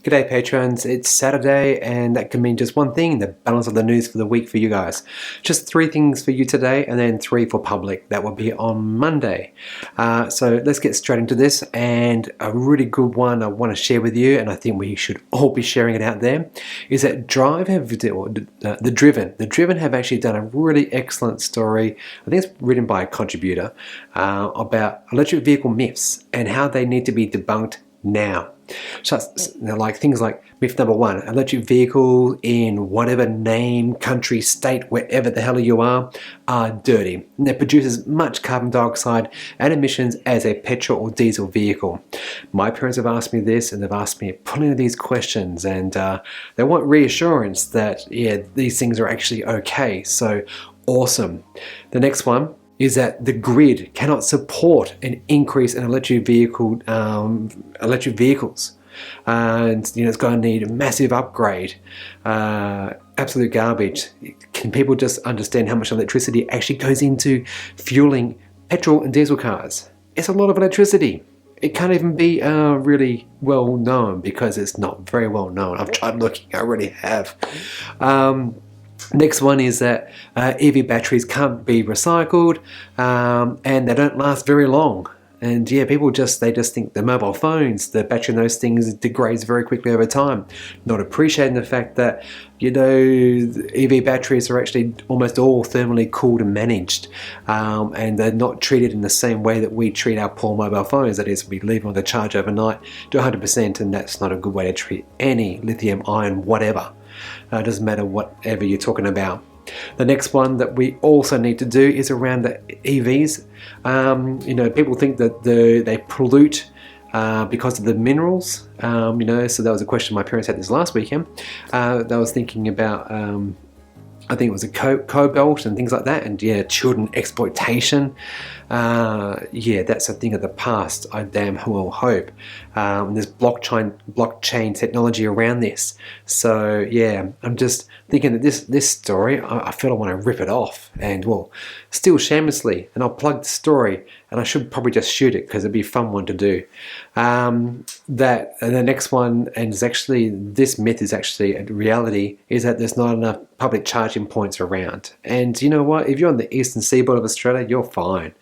G'day patrons, it's Saturday and that can mean just one thing, the balance of the news for the week for you guys. Just 3 things for you today and then 3 for public. That will be on Monday. So let's get straight into this, and a really good one I want to share with you, and I think we should all be sharing it out there, is that The Driven have actually done a really excellent story. I think it's written by a contributor about electric vehicle myths and how they need to be debunked now. So, like things like myth number 1, electric vehicles in whatever name, country, state, wherever the hell you are dirty. And they produce as much carbon dioxide and emissions as a petrol or diesel vehicle. My parents have asked me this, and they've asked me plenty of these questions, and they want reassurance that, yeah, these things are actually okay. So awesome. The next one is that the grid cannot support an increase in electric vehicles, and it's going to need a massive upgrade. Absolute garbage. Can people just understand how much electricity actually goes into fueling petrol and diesel cars? It's a lot of electricity. It can't even be really well known, because it's not very well known. I've tried looking, I really have. Next one is that EV batteries can't be recycled, and they don't last very long. And yeah, people just think the mobile phones, the battery in those things degrades very quickly over time, not appreciating the fact that, the EV batteries are actually almost all thermally cooled and managed, and they're not treated in the same way that we treat our poor mobile phones. That is, we leave them on the charge overnight to 100%, and that's not a good way to treat any lithium ion whatever. It doesn't matter whatever you're talking about. The next one that we also need to do is around the EVs. People think that they pollute because of the minerals. So that was a question my parents had this last weekend. They was thinking about, I think it was a cobalt and things like that, and yeah, children exploitation. That's a thing of the past, I damn well hope. There's blockchain technology around this. So yeah, I'm just thinking that this story, I feel I want to rip it off and, well, steal shamelessly, and I'll plug the story, and I should probably just shoot it because it'd be a fun one to do. And the next one, and this myth is actually a reality, is that there's not enough public charging points around. And you know what? If you're on the eastern seaboard of Australia, you're fine.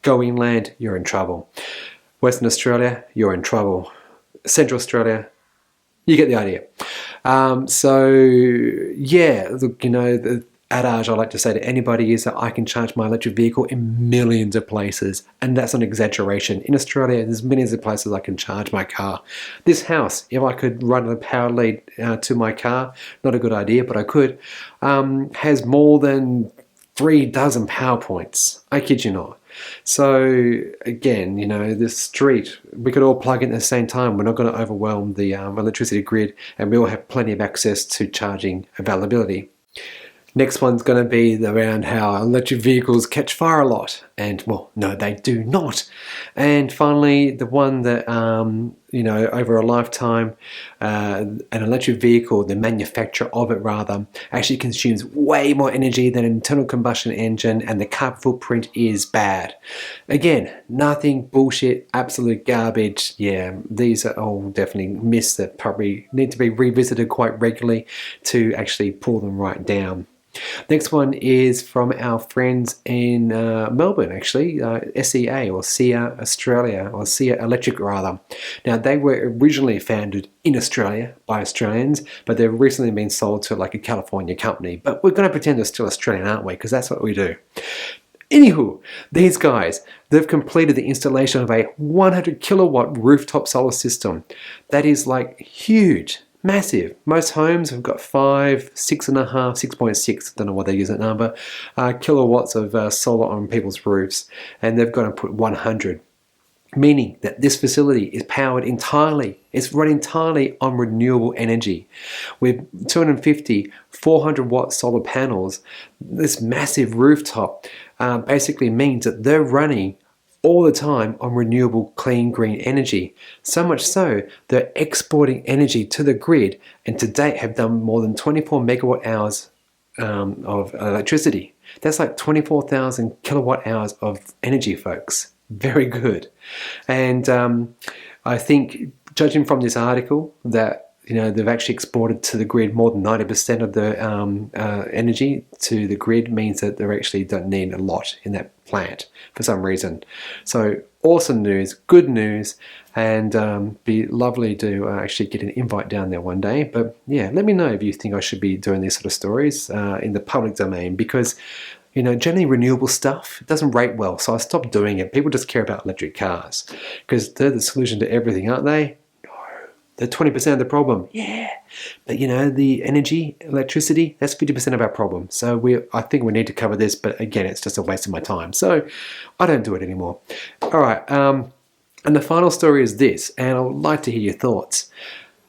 Go inland, you're in trouble. Western Australia, you're in trouble. Central Australia, you get the idea. The adage I like to say to anybody is that I can charge my electric vehicle in millions of places, and that's an exaggeration. In Australia, there's millions of places I can charge my car. This house, if I could run a power lead to my car, not a good idea, but I could, has more than 3 dozen power points. I kid you not. So again, this street, we could all plug in at the same time. We're not going to overwhelm the electricity grid, and we all have plenty of access to charging availability. Next one's going to be around how electric vehicles catch fire a lot, and well, no, they do not. And finally, the one that over a lifetime, an electric vehicle, the manufacture of it rather, actually consumes way more energy than an internal combustion engine, and the carbon footprint is bad. Again, nothing, bullshit, absolute garbage. Yeah, these are all definitely myths that probably need to be revisited quite regularly to actually pull them right down. Next one is from our friends in Melbourne, actually, SEA or SEA Australia, or SEA Electric rather. Now, they were originally founded in Australia by Australians, but they've recently been sold to like a California company. But we're going to pretend they're still Australian, aren't we? Because that's what we do. Anywho, these guys, they've completed the installation of a 100 kilowatt rooftop solar system. That is like huge. Massive. Most homes have got 5, 6.5, 6.6, don't know why they use that number, kilowatts of solar on people's roofs, and they've got to put 100. Meaning that this facility is powered entirely, it's run entirely on renewable energy. With 250, 400 watt solar panels, this massive rooftop basically means that they're running all the time on renewable clean green energy. So much so, they're exporting energy to the grid, and to date have done more than 24 megawatt hours of electricity. That's like 24,000 kilowatt hours of energy, folks. Very good. And I think, judging from this article, that they've actually exported to the grid more than 90% of the energy to the grid, means that they actually don't need a lot in that plant for some reason. So awesome news, good news, and be lovely to actually get an invite down there one day. But yeah, let me know if you think I should be doing these sort of stories in the public domain, because generally renewable stuff doesn't rate well, so I stopped doing it. People just care about electric cars because they're the solution to everything, aren't they? They're 20% of the problem. Yeah. But the energy, electricity, that's 50% of our problem. So I think we need to cover this, but again, it's just a waste of my time. So I don't do it anymore. All right. And the final story is this, and I would like to hear your thoughts.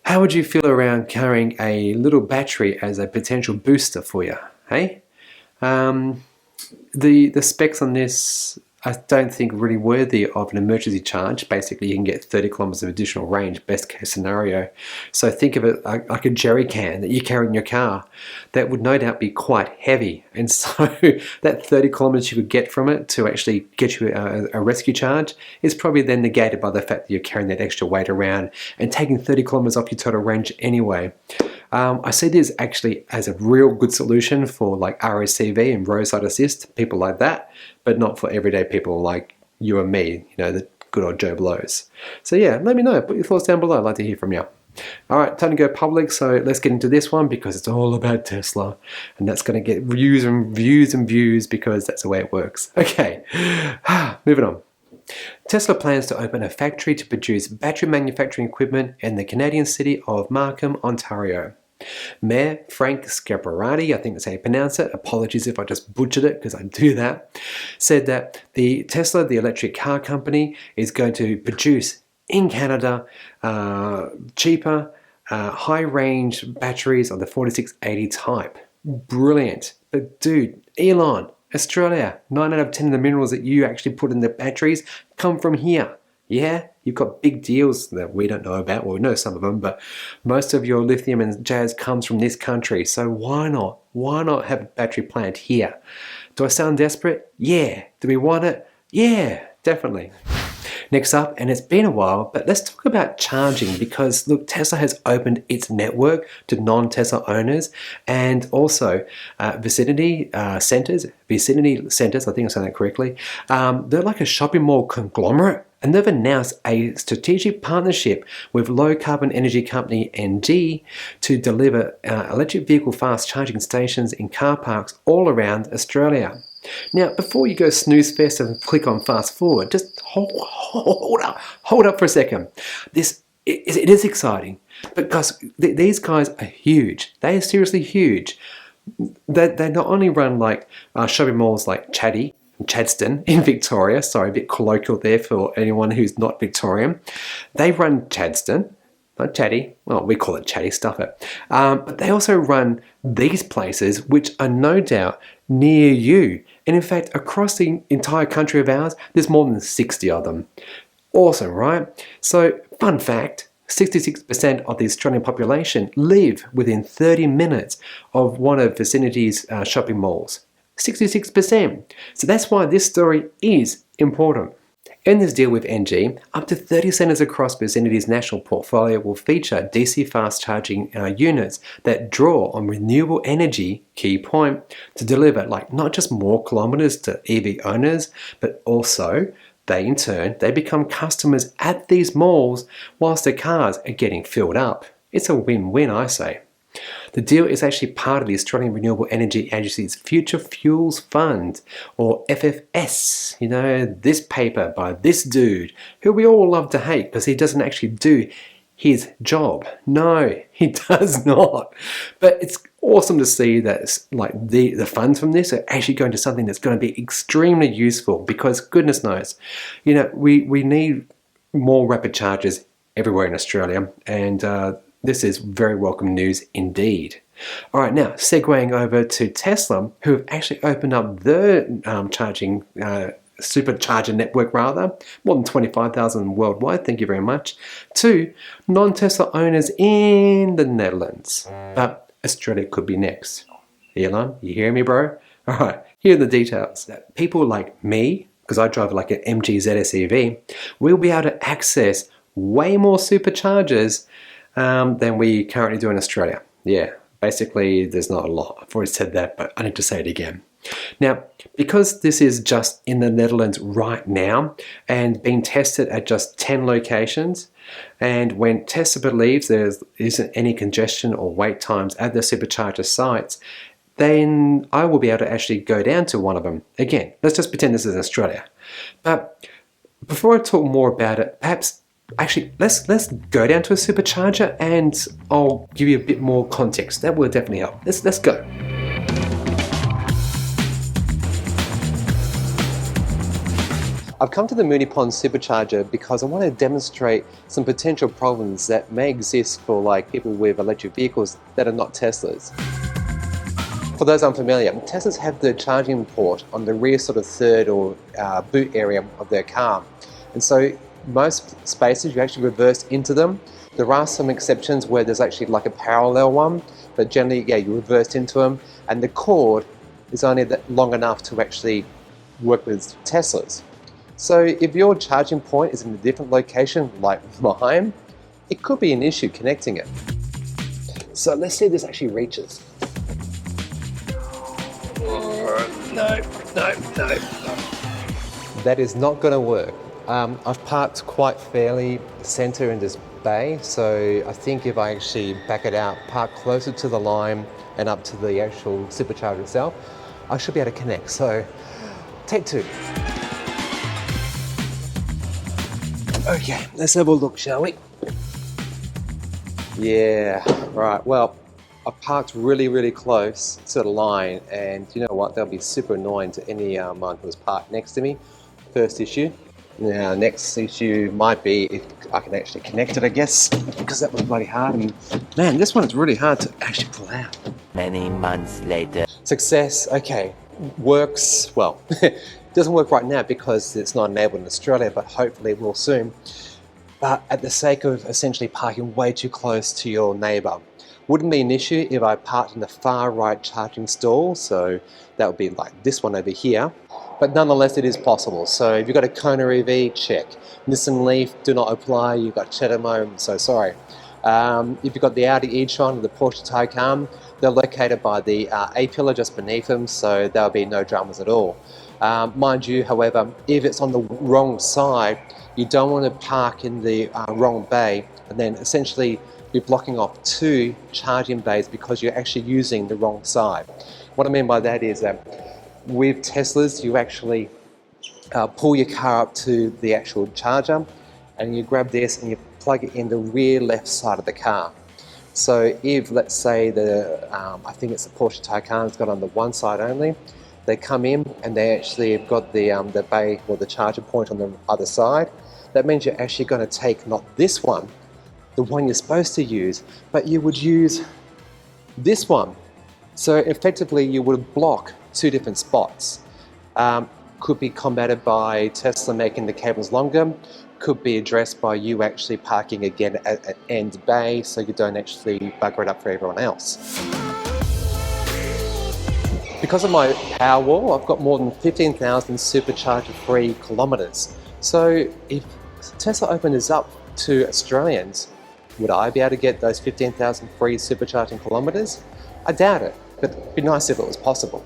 How would you feel around carrying a little battery as a potential booster for you? Hey? The specs on this, I don't think really worthy of an emergency charge. Basically, you can get 30 kilometers of additional range, best case scenario. So think of it like a jerry can that you carry in your car. That would no doubt be quite heavy. And so that 30 kilometers you could get from it to actually get you a rescue charge is probably then negated by the fact that you're carrying that extra weight around and taking 30 kilometers off your total range anyway. I see this actually as a real good solution for like RACV and roadside assist, people like that, but not for everyday people like you and me, the good old Joe Blows. So yeah, let me know. Put your thoughts down below. I'd like to hear from you. All right, time to go public. So let's get into this one because it's all about Tesla, and that's going to get views and views and views because that's the way it works. Okay, moving on. Tesla plans to open a factory to produce battery manufacturing equipment in the Canadian city of Markham, Ontario. Mayor Frank Scaparati, I think that's how you pronounce it, apologies if I just butchered it because I do that, said that the Tesla, the electric car company, is going to produce in Canada cheaper, high-range batteries of the 4680 type. Brilliant. But dude, Elon, Australia, 9 out of 10 of the minerals that you actually put in the batteries come from here. Yeah, you've got big deals that we don't know about. Well, we know some of them, but most of your lithium and jazz comes from this country. So why not? Why not have a battery plant here? Do I sound desperate? Yeah. Do we want it? Yeah, definitely. Next up, and it's been a while, but let's talk about charging because, look, Tesla has opened its network to non-Tesla owners and also Vicinity centers, I think I'm saying that correctly. They're like a shopping mall conglomerate, and they've announced a strategic partnership with low-carbon energy company ENGIE to deliver electric vehicle fast charging stations in car parks all around Australia. Now, before you go snooze fest and click on fast forward, just hold up for a second. It is exciting because these guys are huge. They are seriously huge. They not only run like shopping malls like Chadstone in Victoria. Sorry, a bit colloquial there for anyone who's not Victorian. They run Chadstone. Not Chatty. Well, we call it Chatty, stuff it. But they also run these places, which are no doubt near you. And in fact, across the entire country of ours, there's more than 60 of them. Awesome, right? So, fun fact, 66% of the Australian population live within 30 minutes of one of Vicinity's shopping malls. 66%. So that's why this story is important. In this deal with ENGIE, up to 30 centres across Vicinity's national portfolio will feature DC fast charging units that draw on renewable energy, key point, to deliver not just more kilometres to EV owners, but also they become customers at these malls whilst their cars are getting filled up. It's a win-win, I say. The deal is actually part of the Australian Renewable Energy Agency's Future Fuels Fund, or FFS. This paper by this dude, who we all love to hate because he doesn't actually do his job. No, he does not. But it's awesome to see that the funds from this are actually going to something that's going to be extremely useful because goodness knows, we need more rapid chargers everywhere in Australia, and this is very welcome news indeed. All right, now segueing over to Tesla, who have actually opened up their charging supercharger network, more than 25,000 worldwide, thank you very much, to non-Tesla owners in the Netherlands. But Australia could be next. Elon, you hear me, bro? All right, here are the details. People like me, because I drive like an MG ZS EV, will be able to access way more superchargers than we currently do in Australia. Yeah, basically there's not a lot. I've already said that, but I need to say it again. Now, because this is just in the Netherlands right now and being tested at just 10 locations, and when testable believes there isn't any congestion or wait times at the Supercharger sites, then I will be able to actually go down to one of them. Again, let's just pretend this is Australia. But before I talk more about it, perhaps actually let's go down to a Supercharger and I'll give you a bit more context. That will definitely help. Let's go. I've come to the Moonee Pond Supercharger because I want to demonstrate some potential problems that may exist for like people with electric vehicles that are not Teslas. For those unfamiliar, Teslas have the charging port on the rear sort of third or boot area of their car. And so most spaces you actually reverse into them. There are some exceptions where there's actually like a parallel one, but generally, yeah, you reverse into them. And the cord is only long enough to actually work with Teslas. So if your charging point is in a different location like mine, it could be an issue connecting it. So let's see if this actually reaches. No. That is not going to work. I've parked quite fairly center in this bay, so I think if I actually back it out, park closer to the line and up to the actual Supercharger itself, I should be able to connect. So take two. Okay, let's have a look, shall we? Yeah, right, well, I parked really close to the line, and you know what, that'll be super annoying to anyone who's parked next to me. First issue. Now, next issue might be if I can actually connect it, I guess, because that was bloody hard, and man, this one is really hard to actually pull out. Many months later. Success, okay, works, well, it doesn't work right now because it's not enabled in Australia, but hopefully it will soon. But at the sake of essentially parking way too close to your neighbour, wouldn't be an issue if I parked in the far right charging stall, so that would be like this one over here. But nonetheless, it is possible. So if you've got a Kona EV, check. Nissan Leaf, do not apply. You've got Chetamo, I'm so sorry. If you've got the Audi e-tron or the Porsche Taycan, they're located by the A-pillar just beneath them, so there'll be no dramas at all. Mind you, however, if it's on the wrong side, you don't want to park in the wrong bay and then essentially be blocking off two charging bays because you're actually using the wrong side. What I mean by that is that with Teslas, you actually pull your car up to the actual charger and you grab this and you plug it in the rear left side of the car. So if, let's say, I think it's the Porsche Taycan, it's got on the one side only, they come in and they actually have got the bay or the charger point on the other side. That means you're actually going to take not this one, the one you're supposed to use, but you would use this one. So effectively you would block two different spots. Could be combated by Tesla making the cables longer, could be addressed by you actually parking again at an end bay so you don't actually bugger it up for everyone else. Because of my Powerwall, I've got more than 15,000 Supercharger free kilometers. So if Tesla opened this up to Australians, would I be able to get those 15,000 free supercharging kilometers? I doubt it, but it'd be nice if it was possible.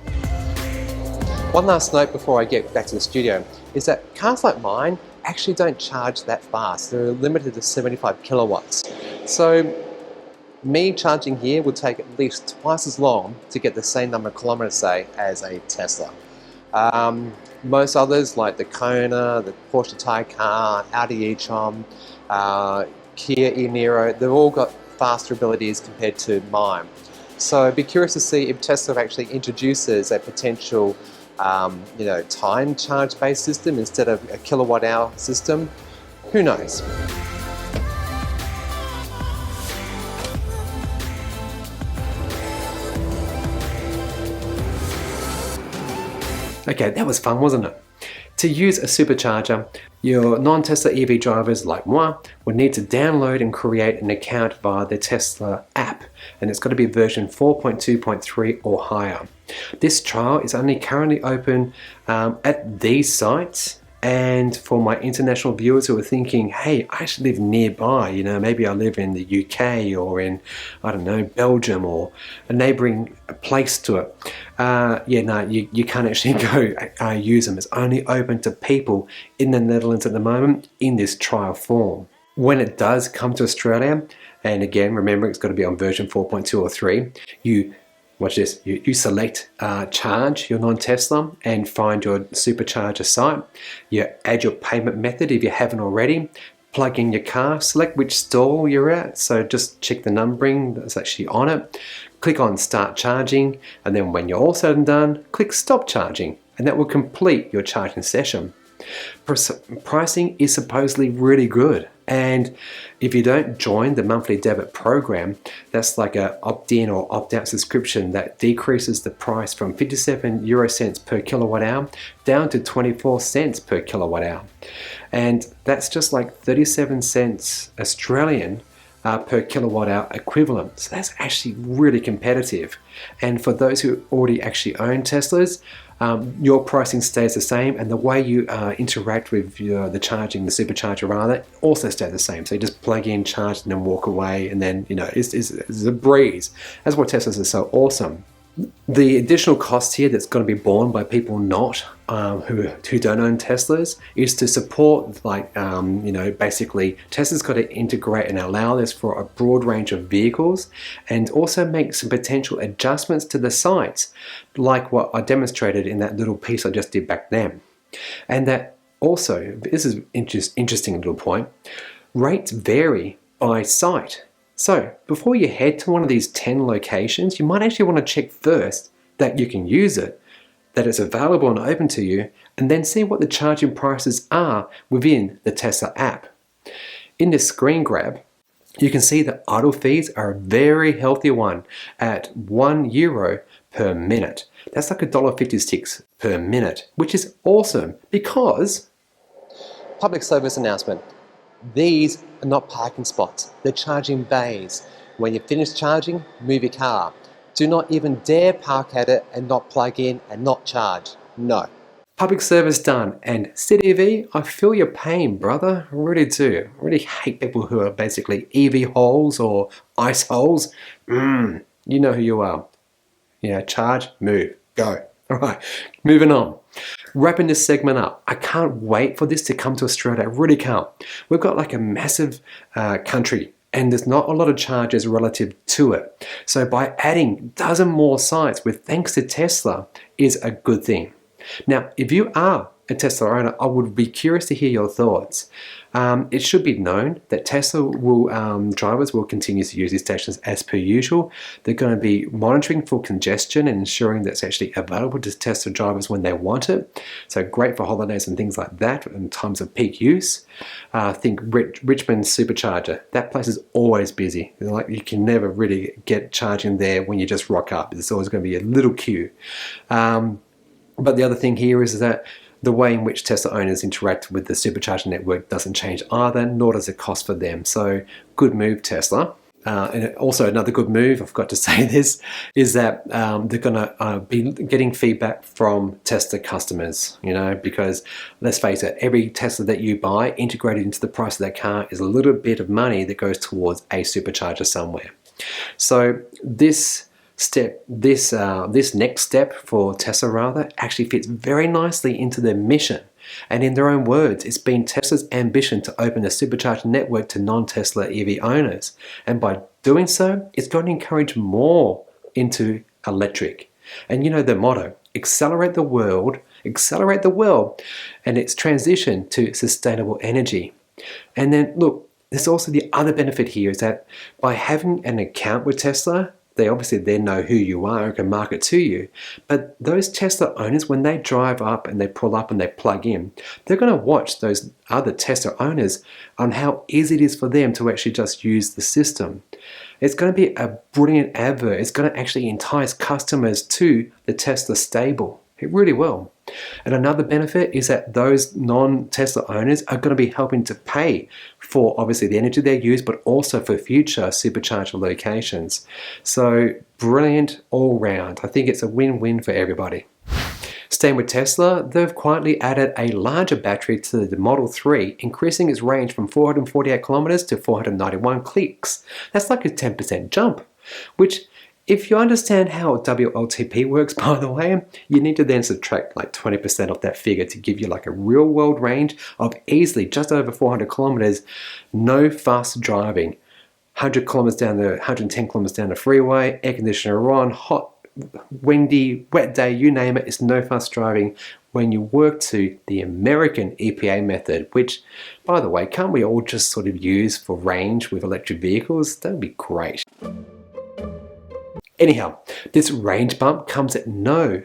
One last note before I get back to the studio is that cars like mine actually don't charge that fast. They're limited to 75 kilowatts. So me charging here would take at least twice as long to get the same number of kilometers, say, as a Tesla. Most others, like the Kona, the Porsche Taycan, Audi e-tron, Kia e-Niro, they've all got faster abilities compared to mine. So I'd be curious to see if Tesla actually introduces a potential time charge-based system instead of a kilowatt-hour system. Who knows? Okay, that was fun, wasn't it? To use a supercharger, your non-Tesla EV drivers like moi would need to download and create an account via the Tesla app, and it's got to be version 4.2.3 or higher. This trial is only currently open at these sites And for my international viewers who are thinking, hey, I actually live nearby, maybe I live in the UK or in, I don't know, Belgium or a neighboring place to it. You can't actually go use them. It's only open to people in the Netherlands at the moment in this trial form. When it does come to Australia, and again, remember it's got to be on version 4.2 or 3, watch this, you select charge your non-Tesla and find your Supercharger site. You add your payment method if you haven't already. Plug in your car, select which stall you're at, so just check the numbering that's actually on it. Click on start charging, and then when you're all said and done, click stop charging, and that will complete your charging session. Pricing is supposedly really good, and if you don't join the monthly debit program, that's like a opt-in or opt-out subscription that decreases the price from 57 euro cents per kilowatt hour down to 24 cents per kilowatt hour, and that's just like 37 cents Australian per kilowatt hour equivalent. So that's actually really competitive. And for those who already actually own Teslas, your pricing stays the same, and the way you interact with the Supercharger rather, also stays the same. So you just plug in, charge, and then walk away, and then it's a breeze. That's why Teslas are so awesome. The additional cost here that's going to be borne by people who don't own Teslas is to support, basically Tesla's got to integrate and allow this for a broad range of vehicles, and also make some potential adjustments to the sites, like what I demonstrated in that little piece I just did back then. And that also, this is interesting little point, rates vary by site. So before you head to one of these 10 locations, you might actually want to check first that you can use it, that it's available and open to you, and then see what the charging prices are within the Tesla app. In this screen grab, you can see that idle fees are a very healthy one at €1 per minute. That's like $1.56 per minute, which is awesome because, public service announcement, these are not parking spots, they're charging bays. When you finish charging, move your car. Do not even dare park at it and not plug in and not charge. No. Public service done. And CDV, I feel your pain, brother. I really do. I really hate people who are basically EV holes or ice holes. You know who you are. Charge, move, go. All right, moving on. Wrapping this segment up, I can't wait for this to come to Australia. I really can't. We've got like a massive country, and there's not a lot of chargers relative to it. So by adding a dozen more sites with thanks to Tesla is a good thing. Now, if you are a Tesla owner, I would be curious to hear your thoughts. It should be known that Tesla drivers will continue to use these stations as per usual. They're going to be monitoring for congestion and ensuring that it's actually available to Tesla drivers when they want it. So great for holidays and things like that in times of peak use. Think Richmond Supercharger. That place is always busy. You can never really get charging there when you just rock up. There's always going to be a little queue. But the other thing here is that the way in which Tesla owners interact with the Supercharger network doesn't change either, nor does it cost for them. So good move, Tesla. And also another good move, I forgot to say this, is that they're going to be getting feedback from Tesla customers, because let's face it, every Tesla that you buy integrated into the price of that car is a little bit of money that goes towards a Supercharger somewhere. So this next step for Tesla actually fits very nicely into their mission. And in their own words, it's been Tesla's ambition to open a Supercharger network to non-Tesla EV owners. And by doing so, it's going to encourage more into electric. And the motto, accelerate the world, and its transition to sustainable energy. And then look, there's also the other benefit here is that by having an account with Tesla, they obviously know who you are and can market to you. But those Tesla owners, when they drive up and they pull up and they plug in, they're going to watch those other Tesla owners on how easy it is for them to actually just use the system. It's going to be a brilliant advert. It's going to actually entice customers to the Tesla stable. It really will. And another benefit is that those non-Tesla owners are going to be helping to pay for obviously the energy they use, but also for future Supercharger locations. So brilliant all round. I think it's a win-win for everybody. Staying with Tesla, they've quietly added a larger battery to the Model 3, increasing its range from 448 kilometers to 491 clicks. That's like a 10% jump, which, if you understand how WLTP works, by the way, you need to then subtract like 20% of that figure to give you like a real world range of easily just over 400 kilometers, no fast driving. 100 kilometers down the 110 kilometers down the freeway, air conditioner on, hot, windy, wet day, you name it, it's no fast driving when you work to the American EPA method, which, by the way, can't we all just sort of use for range with electric vehicles? That would be great. Anyhow, this range bump comes at no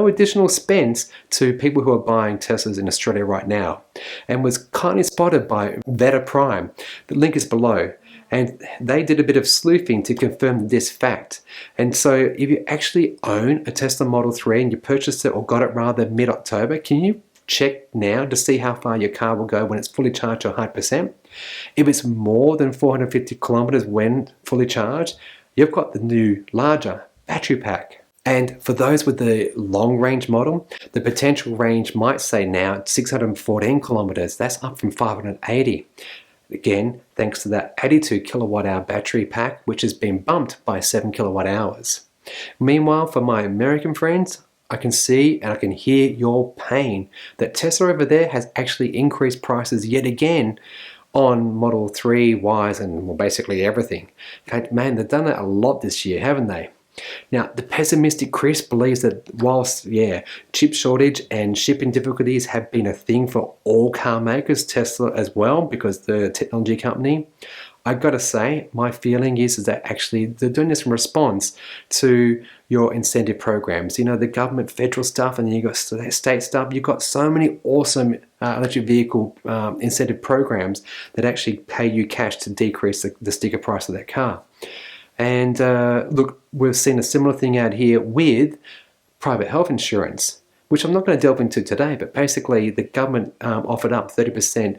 additional expense to people who are buying Teslas in Australia right now, and was kindly spotted by Veta Prime. The link is below. And they did a bit of sleuthing to confirm this fact. And so if you actually own a Tesla Model 3 and you purchased it, or got it rather, mid-October, can you check now to see how far your car will go when it's fully charged to 100%? If it's more than 450 kilometers when fully charged, you've got the new, larger battery pack. And for those with the long range model, the potential range might say now 614 kilometers. That's up from 580. Again, thanks to that 82 kilowatt hour battery pack, which has been bumped by 7 kilowatt hours. Meanwhile, for my American friends, I can see and I can hear your pain that Tesla over there has actually increased prices yet again on Model 3, Ys, and well, basically everything. Okay, man, they've done that a lot this year, haven't they? Now, the pessimistic Chris believes that whilst, chip shortage and shipping difficulties have been a thing for all car makers, Tesla as well, because the technology company, I've got to say, my feeling is that actually they're doing this in response to your incentive programs. You know, the government federal stuff, and then you've got state stuff. You've got so many awesome electric vehicle incentive programs that actually pay you cash to decrease the sticker price of that car. And look, we've seen a similar thing out here with private health insurance, which I'm not going to delve into today, but basically the government offered up 30%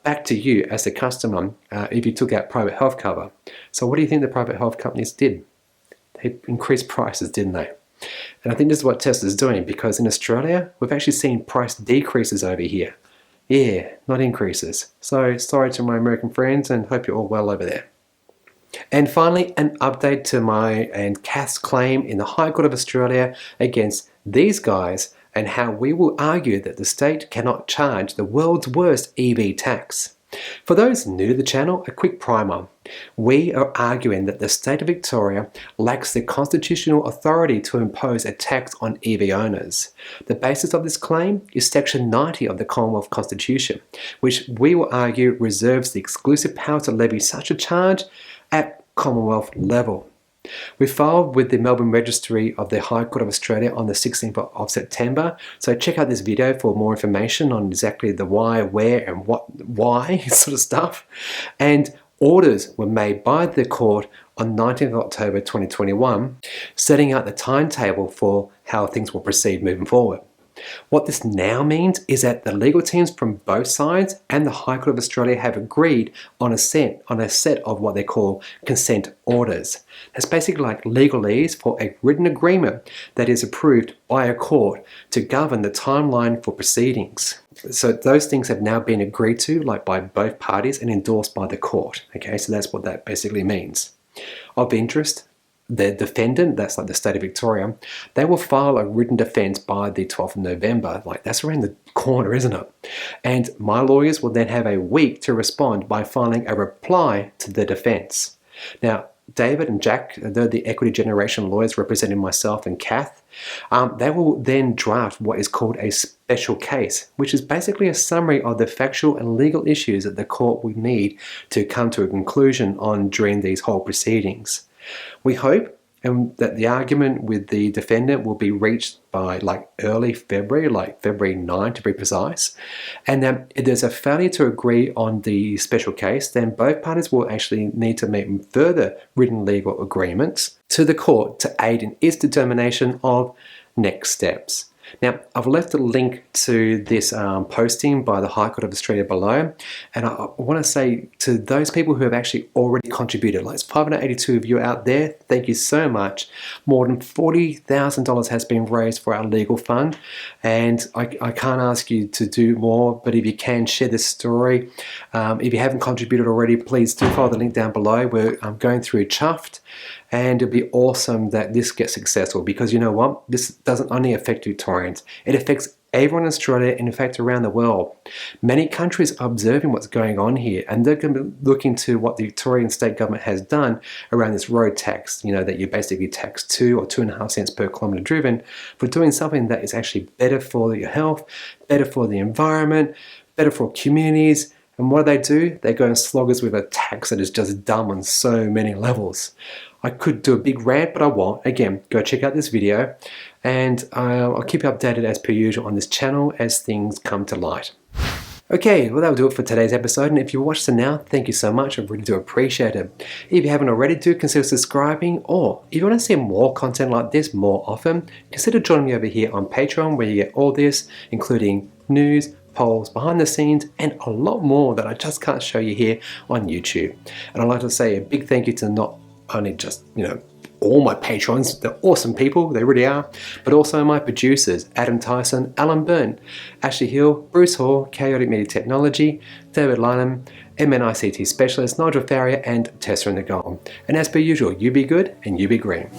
back to you as a customer if you took out private health cover. So what do you think the private health companies did? They increased prices, didn't they? And I think this is what Tesla's doing, because in Australia, we've actually seen price decreases over here. Yeah, not increases. So sorry to my American friends, and hope you're all well over there. And finally, an update to my and Kath's claim in the High Court of Australia against these guys, and how we will argue that the state cannot charge the world's worst EV tax. For those new to the channel, a quick primer. We are arguing that the state of Victoria lacks the constitutional authority to impose a tax on EV owners. The basis of this claim is Section 90 of the Commonwealth Constitution, which we will argue reserves the exclusive power to levy such a charge at Commonwealth level. We filed with the Melbourne Registry of the High Court of Australia on the 16th of September, so check out this video for more information on exactly the why, where, and why sort of stuff. And orders were made by the court on 19th of October 2021, setting out the timetable for how things will proceed moving forward. What this now means is that the legal teams from both sides and the High Court of Australia have agreed on a set of what they call consent orders. That's basically like legalese for a written agreement that is approved by a court to govern the timeline for proceedings. So those things have now been agreed to, like by both parties, and endorsed by the court. Okay, so that's what that basically means. Of interest, the defendant, that's like the state of Victoria, they will file a written defence by the 12th of November. Like, that's around the corner, isn't it? And my lawyers will then have a week to respond by filing a reply to the defence. Now, David and Jack, they're the equity generation lawyers representing myself and Kath. They will then draft what is called a special case, which is basically a summary of the factual and legal issues that the court would need to come to a conclusion on during these whole proceedings. We hope that the argument with the defendant will be reached by like early February, like February 9 to be precise. And then if there's a failure to agree on the special case, then both parties will actually need to make further written legal agreements to the court to aid in its determination of next steps. Now, I've left a link to this posting by the High Court of Australia below, and I want to say to those people who have actually already contributed, like it's 582 of you out there, thank you so much. More than $40,000 has been raised for our legal fund, and I can't ask you to do more, but if you can, share this story. If you haven't contributed already, please do follow the link down below. We're going through Chuffed, and it'll be awesome that this gets successful, because you know what? This doesn't only affect Victorians, it affects everyone in Australia and in fact around the world. Many countries are observing what's going on here, and they're going to be looking to what the Victorian state government has done around this road tax, you know, that you basically tax 2 or 2.5 cents per kilometre driven for doing something that is actually better for your health, better for the environment, better for communities. And what do? They go and slog us with a tax that is just dumb on so many levels. I could do a big rant, but I won't. Again, go check out this video, and I'll keep you updated as per usual on this channel as things come to light. Okay, well that'll do it for today's episode, and if you watched it now, thank you so much, I really do appreciate it. If you haven't already, do consider subscribing, or if you want to see more content like this more often, consider joining me over here on Patreon, where you get all this, including news, polls, behind the scenes, and a lot more that I just can't show you here on YouTube. And I'd like to say a big thank you to not only just, all my patrons, they're awesome people, they really are, but also my producers, Adam Tyson, Alan Byrne, Ashley Hill, Bruce Hall, Chaotic Media Technology, David Lynham, MNICT Specialist, Nigel Farrier, and Tessa in the Golem. And as per usual, you be good and you be green.